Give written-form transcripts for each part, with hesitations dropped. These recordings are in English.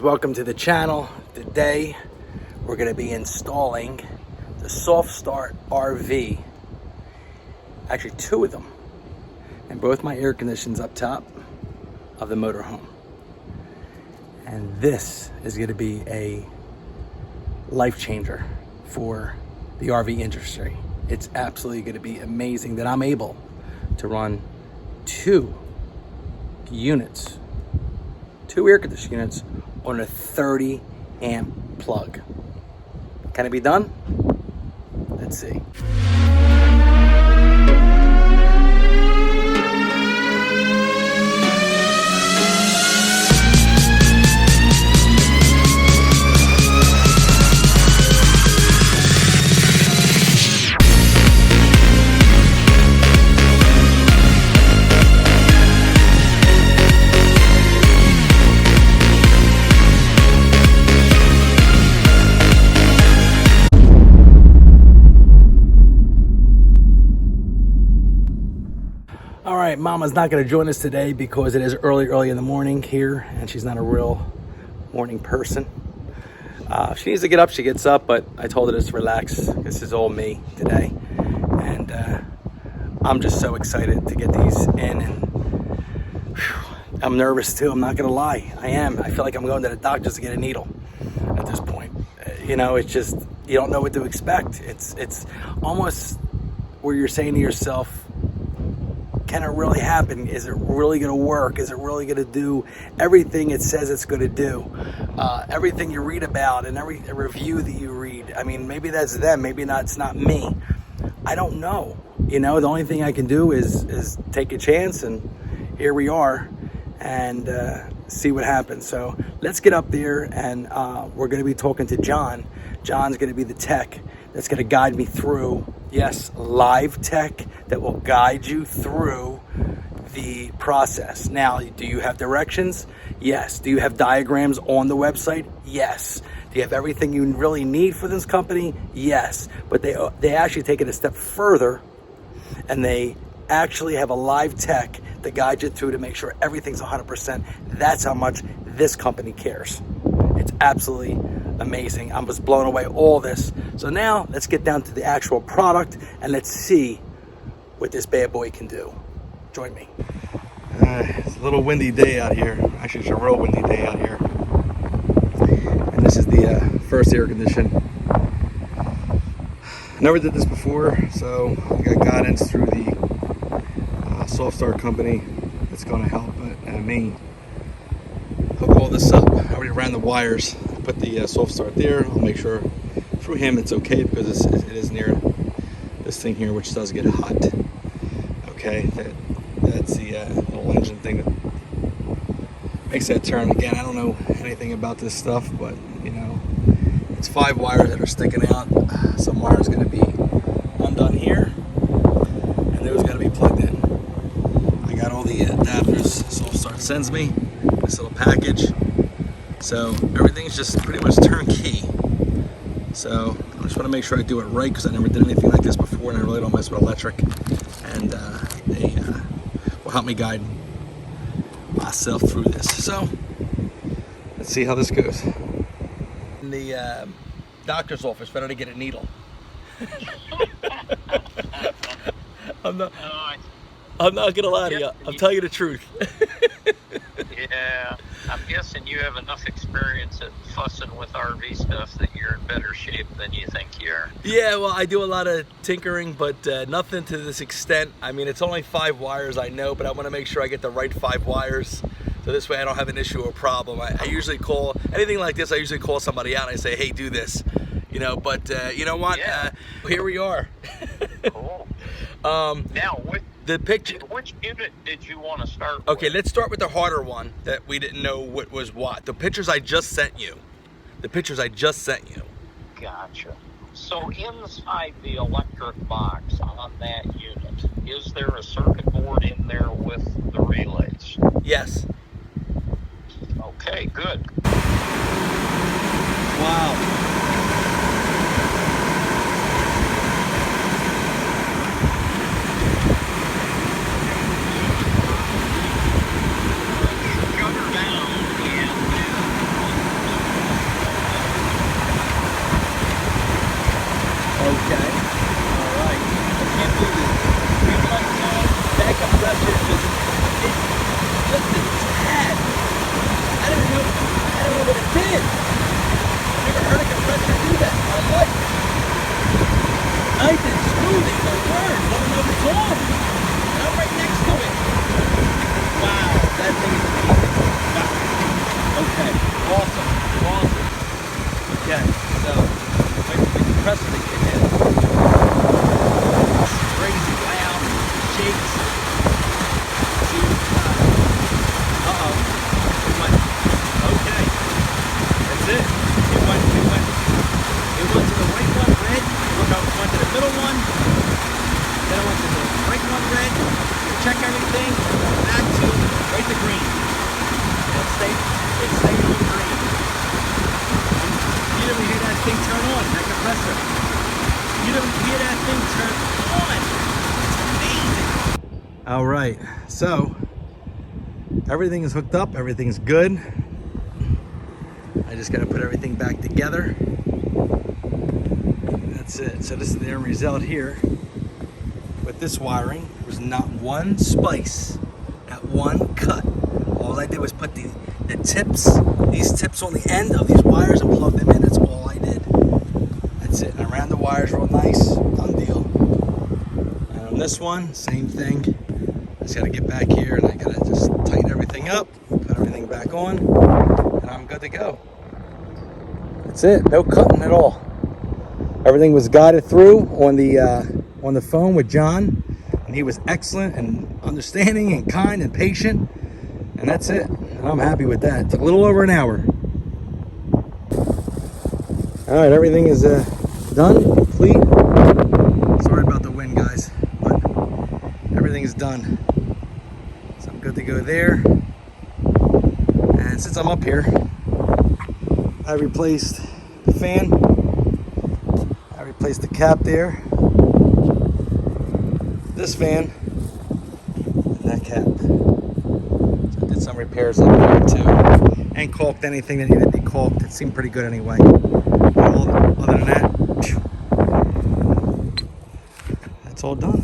Welcome to the channel. Today we're going to be installing the SoftStartRV. Actually, two of them, and both my air conditioners up top of the motorhome. And this is going to be a life changer for the RV industry. It's absolutely going to be amazing that I'm able to run two air conditioning units on a 30 amp plug. Can it be done? Let's see. All right, Mama's not going to join us today because it is early in the morning here, and she's not a real morning person. She needs to get up, she gets up, but I told her to just relax. This is all me today, and I'm just so excited to get these in, and whew, I'm nervous too. I'm not going to lie, I am. I feel like I'm going to the doctor's to get a needle at this point. You know, it's just, you don't know what to expect. It's almost where you're saying to yourself, can it really happen? Is it really going to work? Is it really going to do everything it says it's going to do? Everything you read about and every review that you read, I mean, maybe that's them, maybe not. It's not me. I don't know. You know, the only thing I can do is take a chance, and here we are, and see what happens. So let's get up there, and we're going to be talking to John. John's going to be the tech that's going to guide me through. Yes, live tech that will guide you through the process. Now, do you have directions? Yes. Do you have diagrams on the website? Yes. Do you have everything you really need for this company? Yes. But they actually take it a step further, and they actually have a live tech to guide you through to make sure everything's 100%. That's how much this company cares. It's absolutely amazing. I'm just blown away all this. So now let's get down to the actual product and let's see what this bad boy can do. Join me. It's a little windy day out here. Actually, it's a real windy day out here. And this is the first air condition. Never did this before, so I got guidance through the SoftStart company that's going to help me hook all this up. I already ran the wires. Put the SoftStart there. I'll make sure through him it's okay because it is near this thing here, which does get hot. Okay, that's the little engine thing that makes that turn. Again, I don't know anything about this stuff, but you know, it's 5 wires that are sticking out. Some wires going to be undone here, and those got to be plugged in. I got all the adapters SoftStart sends me, this little package. So everything's just pretty much turnkey. So I just want to make sure I do it right because I never did anything like this before, and I really don't mess with electric. And they will help me guide myself through this. So let's see how this goes. In the doctor's office, better to get a needle. I'm not gonna lie to you. I'm telling you the truth. Yeah, I'm guessing you have enough experience at fussing with RV stuff that you're in better shape than you think you are. Yeah, well, I do a lot of tinkering, but nothing to this extent. I mean, it's only 5 wires, I know, but I want to make sure I get the right 5 wires. So this way I don't have an issue or problem. I usually call, anything like this, I usually call somebody out and I say, hey, do this. You know, but you know what? Yeah. Here we are. Cool. Now, which unit did you want to start with? Okay, let's start with the harder one that we didn't know what was what. The pictures I just sent you. Gotcha. So inside the electric box on that unit, is there a circuit board in there with the relays? Yes. Okay, good. Wow. did. I never heard a compressor do that in my life. Nice and smooth, ain't no word. Let me know if it's on. And I'm right next to it. Wow, that thing is amazing. Wow. Okay, awesome, awesome. Okay, so wait for the compressor to kick in. Crazy loud, shakes. See, uh-oh. It went, okay. That's it. It went to the right one red. It went to the middle one. Then it went to the right one red. Check everything. Back to right to green. It stayed on green. You didn't hear that thing turn on, that compressor. You didn't hear that thing turn on. It's amazing. All right, so everything is hooked up, everything's good. I just gotta put everything back together. That's it. So this is the end result here. With this wiring, there was not one splice, not one cut. All I did was put the tips, these tips on the end of these wires and plug them in. That's all I did. That's it. And I ran the wires real nice. Done deal. And on this one, same thing. I just gotta get back here and I gotta just tighten everything up, put everything back on, and I'm good to go. That's it. No cutting at all. Everything was guided through on the phone with John, and he was excellent and understanding and kind and patient. And that's it. And I'm happy with that. It took a little over an hour. All right, everything is done, complete. Sorry about the wind, guys, but everything is done. So I'm good to go there. And since I'm up here, I replaced the fan. I replaced the cap there. This fan and that cap. So I did some repairs up here too, and caulked anything that needed to be caulked. It seemed pretty good anyway. Other than that, that's all done.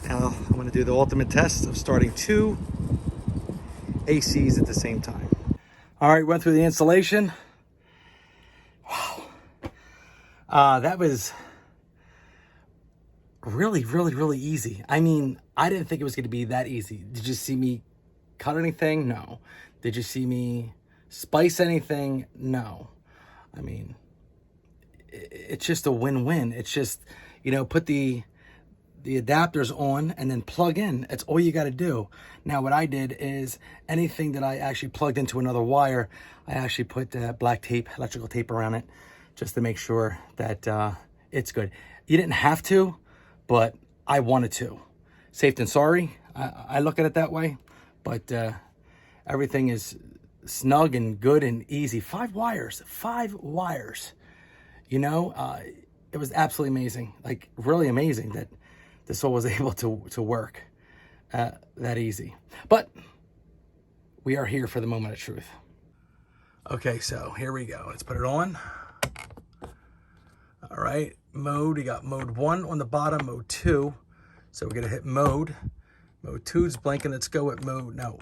Now I'm going to do the ultimate test of starting 2 ACs at the same time. All right, went through the installation. Wow, that was really easy. I mean, I didn't think it was going to be that easy. Did you see me cut anything? No. Did you see me spice anything? No. I mean, it's just a win-win. It's just, you know, put the adapters on and then plug in. That's all you got to do. Now, what I did is anything that I actually plugged into another wire, I actually put black tape, electrical tape around it, just to make sure that it's good. You didn't have to, but I wanted to. Safe than sorry. I look at it that way. But everything is snug and good and easy. 5 wires. You know, it was absolutely amazing. Like, really amazing that this all was able to work that easy. But we are here for the moment of truth. Okay, so here we go. Let's put it on. All right, mode. We got mode 1 on the bottom, mode 2. So we're gonna hit mode. Mode 2 is blinking. Let's go with mode. No.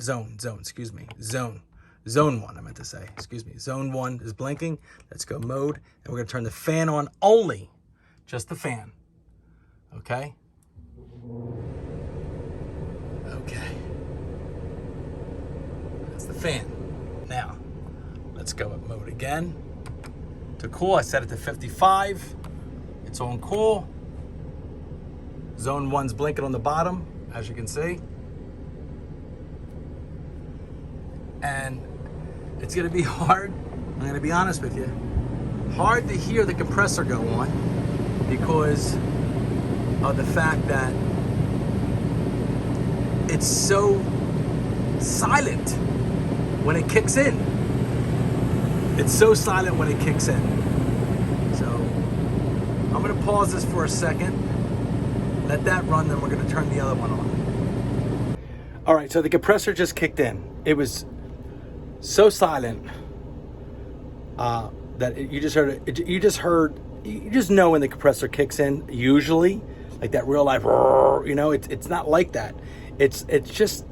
Zone. Excuse me. Zone 1. I meant to say. Excuse me. Zone 1 is blinking. Let's go mode, and we're gonna turn the fan on only, just the fan. Okay. Okay. That's the fan. Now, let's go with mode again. To cool, I set it to 55. It's on cool. Zone 1's blinking on the bottom, as you can see. And it's gonna be hard, I'm gonna be honest with you, hard to hear the compressor go on because of the fact that it's so silent when it kicks in. It's so silent when it kicks in. So I'm gonna pause this for a second, let that run, then we're gonna turn the other one on. All right, so the compressor just kicked in. It was so silent that you just heard it. You just know when the compressor kicks in, usually, like that real life, you know, it's not like that. It's just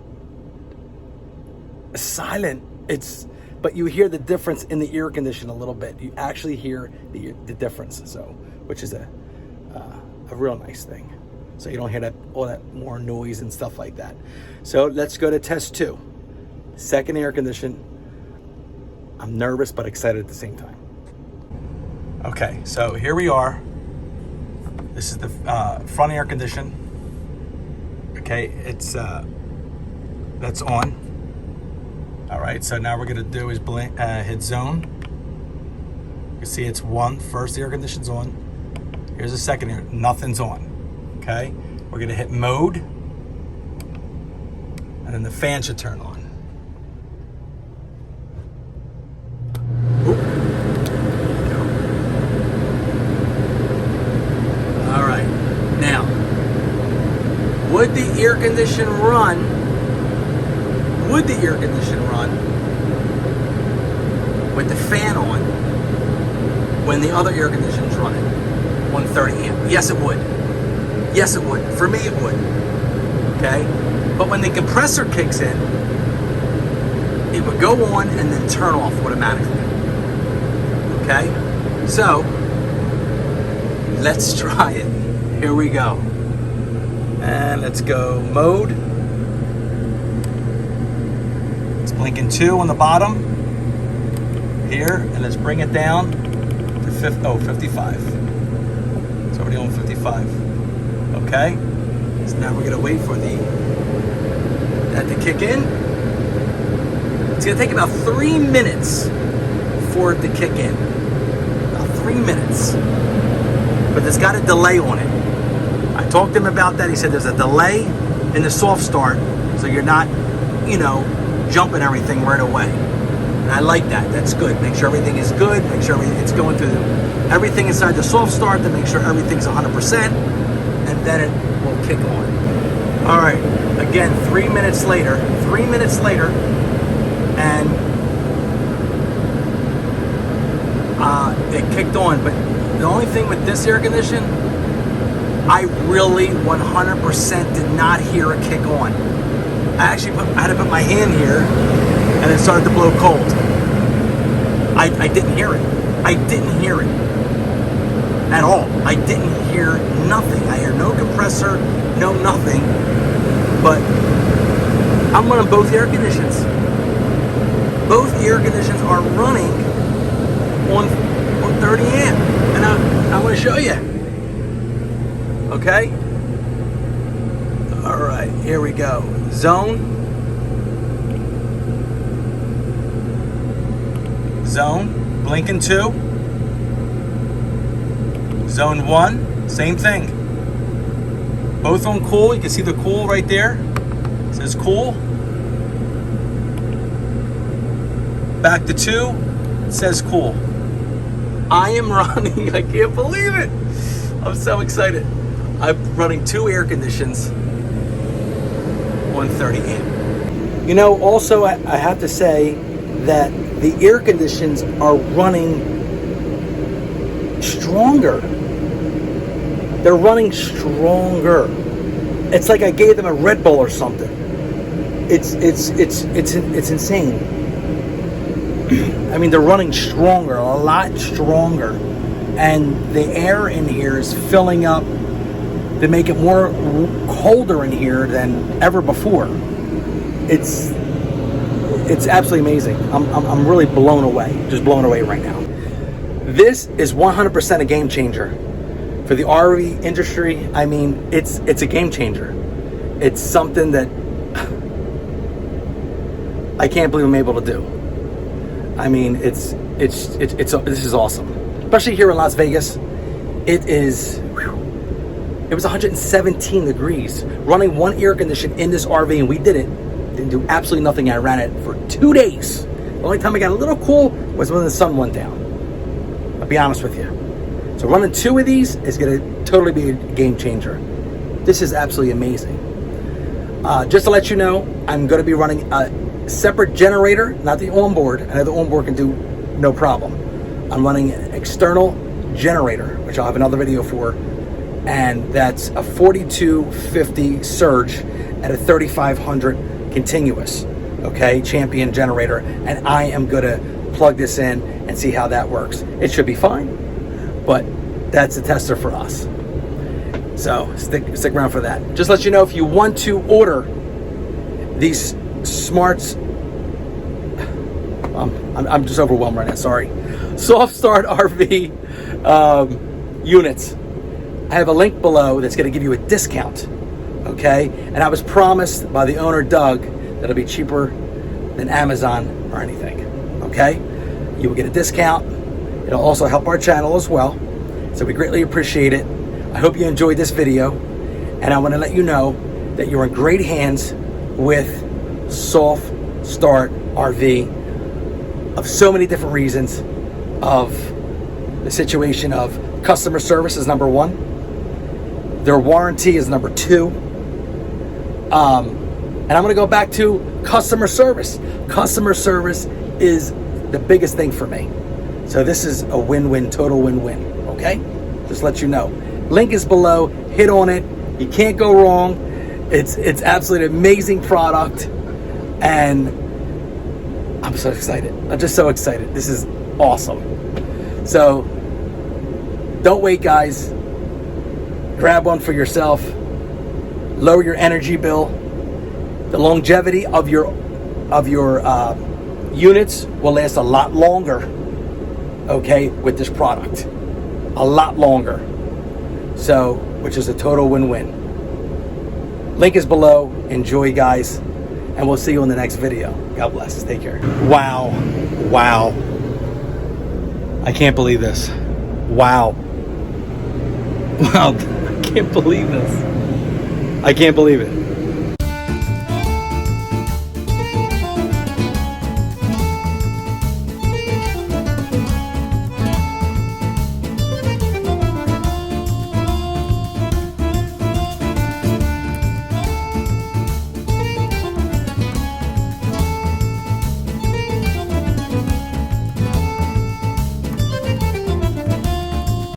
silent. It's but you hear the difference in the air condition a little bit. You actually hear the difference, so which is a real nice thing. So you don't hear that all that more noise and stuff like that. So let's go to test 2. Second air condition. I'm nervous but excited at the same time. Okay, so here we are. This is the front air condition. Okay, it's that's on. All right, so now we're gonna do is hit zone. You see it's first air condition's on. Here's the second air, nothing's on. Okay, we're gonna hit mode, and then the fan should turn on. Oop. All right, now, would the air condition run? Would the air condition run with the fan on when the other air condition's running? 130 amp. Yes, it would. Yes, it would. For me, it would. Okay? But when the compressor kicks in, it would go on and then turn off automatically. Okay? So, let's try it. Here we go. And let's go mode. It's blinking 2 on the bottom here, and let's bring it down to 55. It's already on 55. Okay, so now we're gonna wait for that to kick in. It's gonna take about 3 minutes for it to kick in. About 3 minutes. But there's got a delay on it. I talked to him about that. He said there's a delay in the soft start, so you're not, jumping everything right away. And I like that. That's good. Make sure everything is good. Make sure it's going through everything inside the soft start to make sure everything's 100%, and then it will kick on. All right. Again, 3 minutes later. 3 minutes later, and it kicked on. But the only thing with this air condition, I really 100% did not hear it kick on. I had to put my hand here, and it started to blow cold. I didn't hear it. I didn't hear it at all. I didn't hear nothing. I hear no compressor, no nothing. But I'm running both air conditions. Both air conditions are running on 30 amp, and I'm going to show you. Okay. All right, here we go. Zone, blinking 2. Zone 1, same thing. Both on cool. You can see the cool right there. It says cool. Back to 2, it says cool. I am running, I can't believe it. I'm so excited. I'm running 2 air conditions on 30 amp. Also I have to say that the air conditions are running stronger. They're running stronger. It's like I gave them a Red Bull or something. It's insane. I mean, they're running stronger, a lot stronger, and the air in here is filling up to make it more colder in here than ever before. It's absolutely amazing. I'm really blown away, just blown away right now. This is 100% a game changer for the RV industry. I mean, it's a game changer. It's something that I can't believe I'm able to do. I mean, this is awesome, especially here in Las Vegas. It was 117 degrees running 1 air condition in this RV, and we didn't do absolutely nothing. I ran it for 2 days. The only time I got a little cool was when the sun went down. I'll be honest with you. So running 2 of these is going to totally be a game changer. This is absolutely amazing. Just to let you know, I'm going to be running a separate generator, not the onboard. I know the onboard can do no problem. I'm running an external generator, which I'll have another video for, and that's a 4250 surge at a 3500 continuous. okay, champion generator, and I am gonna plug this in and see how that works. It should be fine, but that's a tester for us. So stick around for that. Just let you know, if you want to order these smarts, I'm just overwhelmed right now, sorry. SoftStartRV units. I have a link below that's gonna give you a discount, okay? And I was promised by the owner, Doug, that it'll be cheaper than Amazon or anything, okay? You will get a discount. It'll also help our channel as well. So we greatly appreciate it. I hope you enjoyed this video, and I want to let you know that you're in great hands with SoftStartRV of so many different reasons. Of the situation of customer service is number one, their warranty is number two, and I'm going to go back to customer service. Customer service is the biggest thing for me. So this is a win-win, total win-win, okay? Just let you know. Link is below, hit on it. You can't go wrong. It's absolutely an amazing product, and I'm so excited. I'm just so excited. This is awesome. So don't wait, guys. Grab one for yourself. Lower your energy bill. The longevity of your units will last a lot longer, okay, with this product. A lot longer. So, which is a total win-win. Link is below. Enjoy, guys, and we'll see you in the next video. God bless. Take care. Wow. Wow. I can't believe this. Wow. Wow. I can't believe this. I can't believe it.